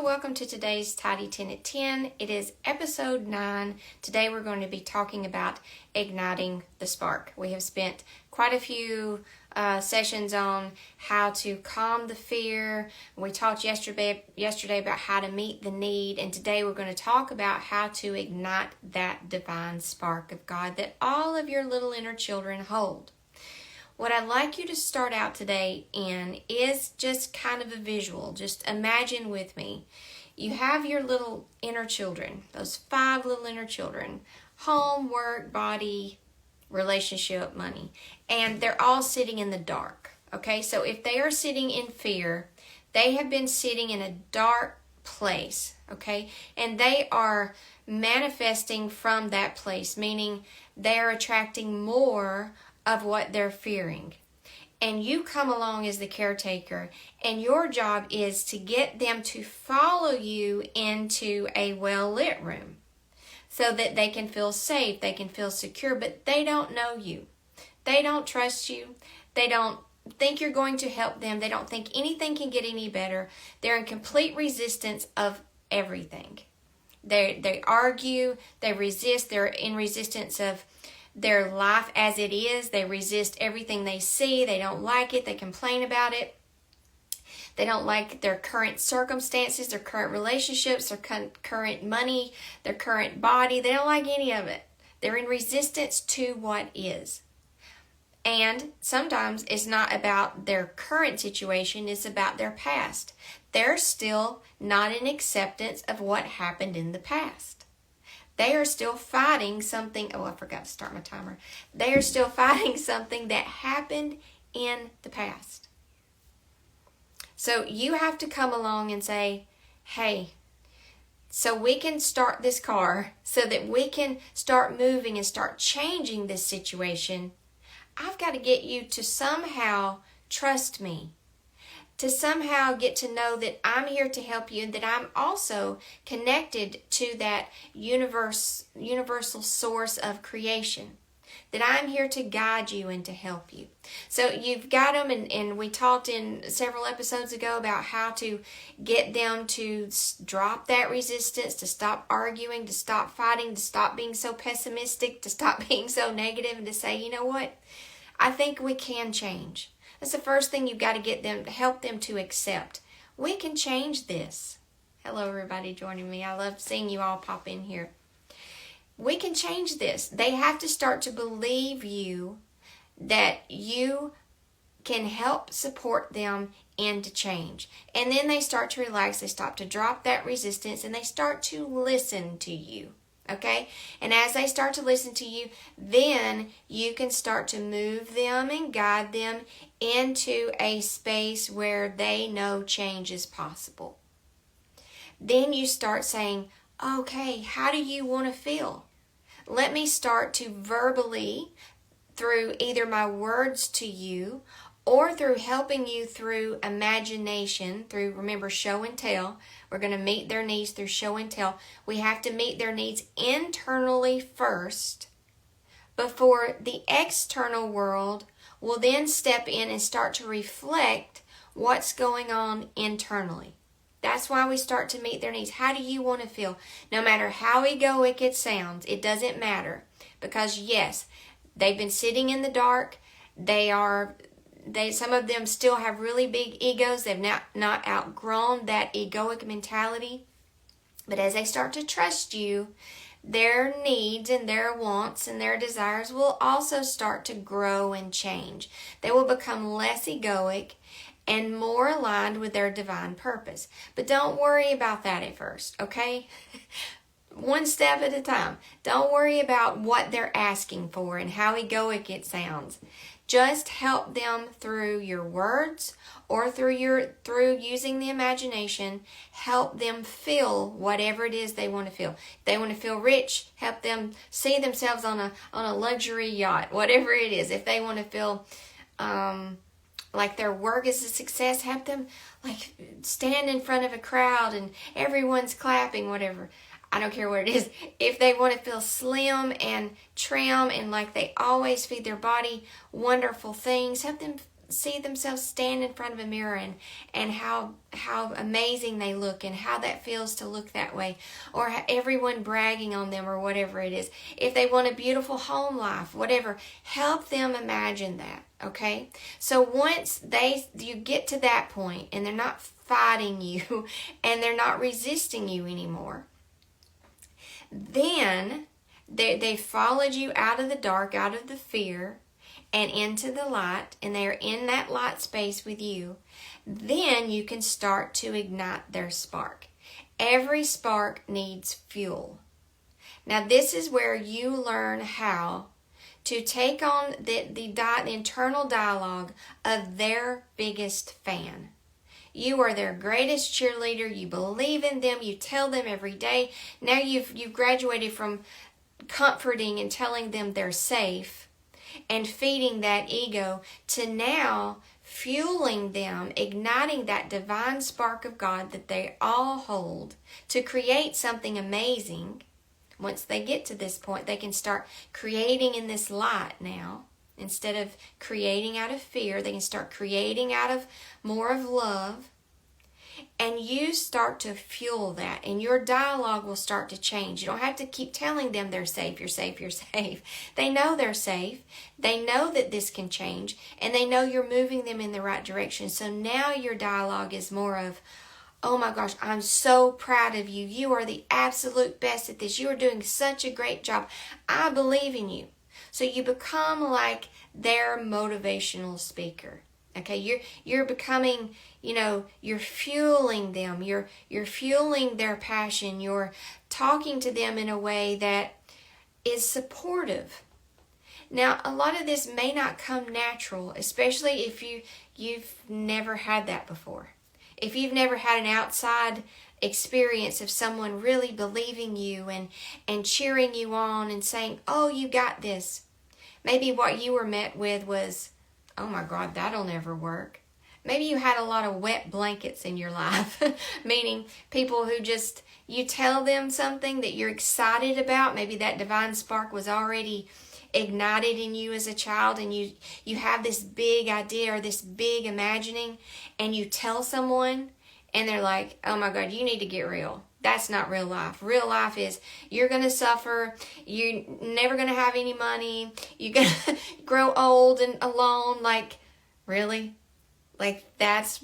welcome to today's Tidy 10 at 10. It is episode 9. Today we're going to be talking about igniting the spark. We have spent quite a few sessions on how to calm the fear. We talked yesterday about how to meet the need, and today we're going to talk about how to ignite that divine spark of God that all of your little inner children hold. What I'd like you to start out today in is just kind of a visual. Just imagine with me. You have your little inner children, those 5 little inner children, home, work, body, relationship, money, and they're all sitting in the dark. Okay, so if they are sitting in fear, they have been sitting in a dark place, okay, and they are manifesting from that place, meaning they are attracting more of what they're fearing. And you come along as the caretaker, and your job is to get them to follow you into a well-lit room so that they can feel safe, they can feel secure, but they don't know you. They don't trust you. They don't think you're going to help them. They don't think anything can get any better. They're in complete resistance of everything. They argue, they resist, they're in resistance of their life as it is. They resist everything they see. They don't like it. They complain about it. They don't like their current circumstances, their current relationships, their current money, their current body. They don't like any of it. They're in resistance to what is. And sometimes it's not about their current situation, it's about their past. They're still not in acceptance of what happened in the past. They are still fighting something. Oh, I forgot to start my timer. They are still fighting something that happened in the past. So you have to come along and say, hey, so we can start this car, so that we can start moving and start changing this situation, I've got to get you to somehow trust me, to somehow get to know that I'm here to help you and that I'm also connected to that universal source of creation, that I'm here to guide you and to help you. So you've got them, and we talked in several episodes ago about how to get them to drop that resistance, to stop arguing, to stop fighting, to stop being so pessimistic, to stop being so negative, and to say, you know what? I think we can change. That's the first thing you've got to get them, help them to accept. We can change this. Hello, everybody joining me. I love seeing you all pop in here. We can change this. They have to start to believe you, that you can help support them into change. And then they start to relax. They start to drop that resistance, and they start to listen to you. Okay? And as they start to listen to you, then you can start to move them and guide them into a space where they know change is possible. Then you start saying, okay, how do you want to feel? Let me start to verbally, through either my words to you or through helping you through imagination, through, remember, show and tell. We're going to meet their needs through show and tell. We have to meet their needs internally first before the external world will then step in and start to reflect what's going on internally. That's why we start to meet their needs. How do you want to feel? No matter how egoic it sounds, it doesn't matter. Because yes, they've been sitting in the dark. Some of them still have really big egos. They've not outgrown that egoic mentality. But as they start to trust you, their needs and their wants and their desires will also start to grow and change. They will become less egoic and more aligned with their divine purpose. But don't worry about that at first, okay? One step at a time. Don't worry about what they're asking for and how egoic it sounds. Just help them through your words or through using the imagination. Help them feel whatever it is they want to feel. If they want to feel rich, help them see themselves on a luxury yacht, whatever it is. If they want to feel like their work is a success, help them like stand in front of a crowd and everyone's clapping, whatever. I don't care what it is. If they want to feel slim and trim and like they always feed their body wonderful things, help them see themselves stand in front of a mirror and how amazing they look and how that feels to look that way, or everyone bragging on them or whatever it is. If they want a beautiful home life, whatever, help them imagine that, okay? So once you get to that point and they're not fighting you and they're not resisting you anymore, then they followed you out of the dark, out of the fear, and into the light, and they are in that light space with you, then you can start to ignite their spark. Every spark needs fuel. Now this is where you learn how to take on the internal dialogue of their biggest fan. You are their greatest cheerleader. You believe in them. You tell them every day. Now you've graduated from comforting and telling them they're safe and feeding that ego to now fueling them, igniting that divine spark of God that they all hold to create something amazing. Once they get to this point, they can start creating in this light now. Instead of creating out of fear, they can start creating out of more of love. And you start to fuel that, and your dialogue will start to change. You don't have to keep telling them they're safe, you're safe, you're safe. They know they're safe. They know that this can change, and they know you're moving them in the right direction. So now your dialogue is more of, oh my gosh, I'm so proud of you. You are the absolute best at this. You are doing such a great job. I believe in you. So you become like their motivational speaker. Okay, you're becoming, you're fueling them. You're fueling their passion. You're talking to them in a way that is supportive. Now, a lot of this may not come natural, especially if you've never had that before. If you've never had an outside experience of someone really believing you and cheering you on and saying, oh, you got this. Maybe what you were met with was, oh my God, that'll never work. Maybe you had a lot of wet blankets in your life, meaning people who just, you tell them something that you're excited about. Maybe that divine spark was already ignited in you as a child, and you have this big idea or this big imagining, and you tell someone and they're like, oh my God, you need to get real. That's not real life. Real life is you're going to suffer. You're never going to have any money. You're going to grow old and alone. Like, really? Like, that's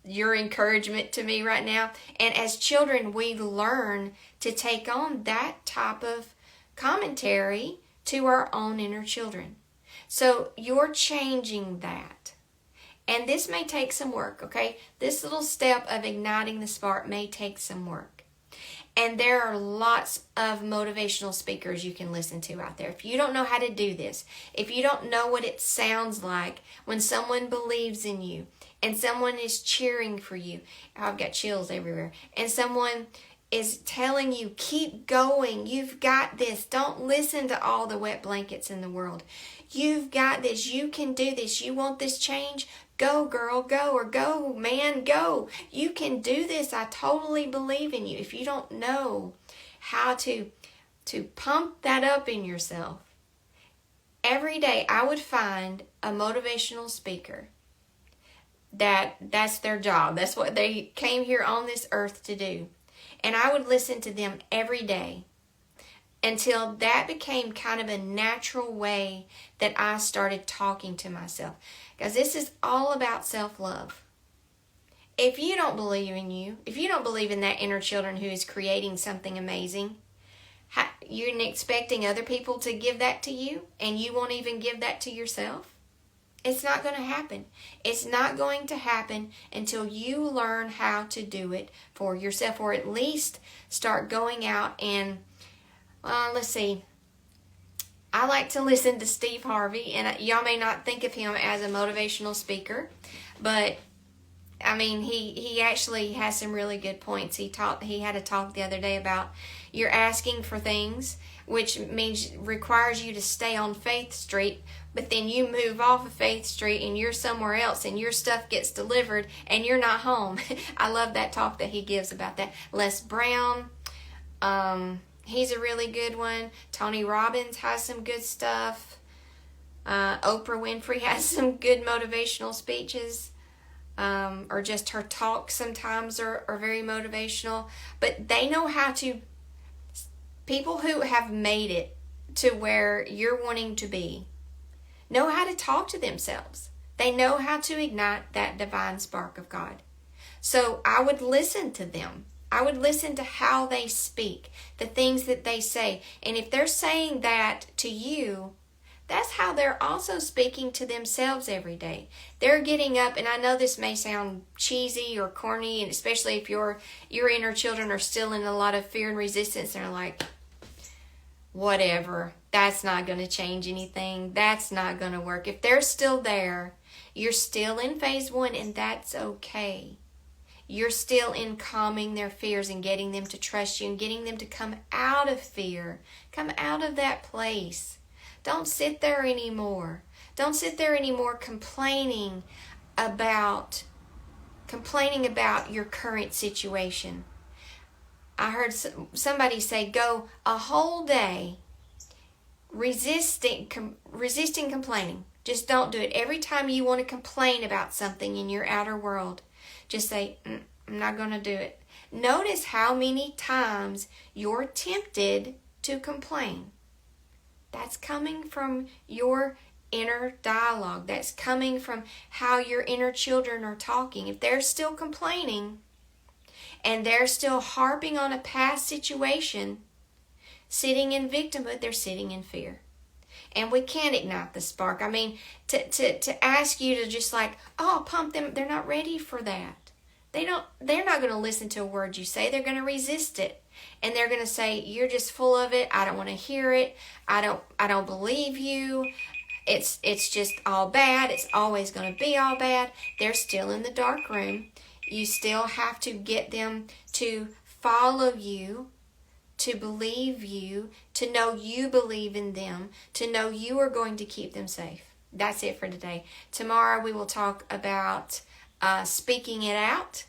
your encouragement to me right now. And as children, we learn to take on that type of commentary to our own inner children. So you're changing that. And this may take some work, okay? This little step of igniting the spark may take some work. And there are lots of motivational speakers you can listen to out there. If you don't know how to do this, if you don't know what it sounds like when someone believes in you and someone is cheering for you, I've got chills everywhere, and someone is telling you, keep going, you've got this. Don't listen to all the wet blankets in the world. You've got this. You can do this. You want this change? Go, girl, go, or go, man, go. You can do this. I totally believe in you. If you don't know how to pump that up in yourself, every day I would find a motivational speaker that's their job. That's what they came here on this earth to do. And I would listen to them every day until that became kind of a natural way that I started talking to myself. Because this is all about self-love. If you don't believe in you, if you don't believe in that inner children who is creating something amazing, you're expecting other people to give that to you, and you won't even give that to yourself? It's not going to happen. It's not going to happen until you learn how to do it for yourself, or at least start going out and, let's see. I like to listen to Steve Harvey, and y'all may not think of him as a motivational speaker, but I mean, he actually has some really good points. He had a talk the other day about you're asking for things, which requires you to stay on Faith Street, but then you move off of Faith Street and you're somewhere else and your stuff gets delivered and you're not home. I love that talk that he gives about that. Les Brown, he's a really good one. Tony Robbins has some good stuff. Oprah Winfrey has some good motivational speeches, or just her talks sometimes are very motivational. But they know how to, people who have made it to where you're wanting to be, know how to talk to themselves. They know how to ignite that divine spark of God. So I would listen to them. I would listen to how they speak, the things that they say. And if they're saying that to you, that's how they're also speaking to themselves every day. They're getting up, and I know this may sound cheesy or corny, and especially if your inner children are still in a lot of fear and resistance, and are like, whatever, that's not going to change anything. That's not going to work. If they're still there, you're still in phase 1, and that's okay. You're still in calming their fears and getting them to trust you and getting them to come out of fear, come out of that place. Don't sit there anymore. Don't sit there anymore complaining about your current situation. I heard somebody say, go a whole day resisting complaining. Just don't do it. Every time you want to complain about something in your outer world, just say, I'm not going to do it. Notice how many times you're tempted to complain. That's coming from your inner dialogue. That's coming from how your inner children are talking. If they're still complaining and they're still harping on a past situation, sitting in victimhood, they're sitting in fear. And we can't ignite the spark. I mean, to ask you to just like, pump them, they're not ready for that. They're not going to listen to a word you say. They're going to resist it. And they're going to say, you're just full of it. I don't want to hear it. I don't believe you. It's just all bad. It's always going to be all bad. They're still in the dark room. You still have to get them to follow you, to believe you, to know you believe in them, to know you are going to keep them safe. That's it for today. Tomorrow we will talk about speaking it out,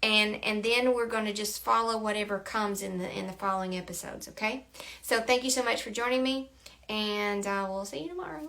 and then we're going to just follow whatever comes in the following episodes. Okay? So thank you so much for joining me, and we'll see you tomorrow.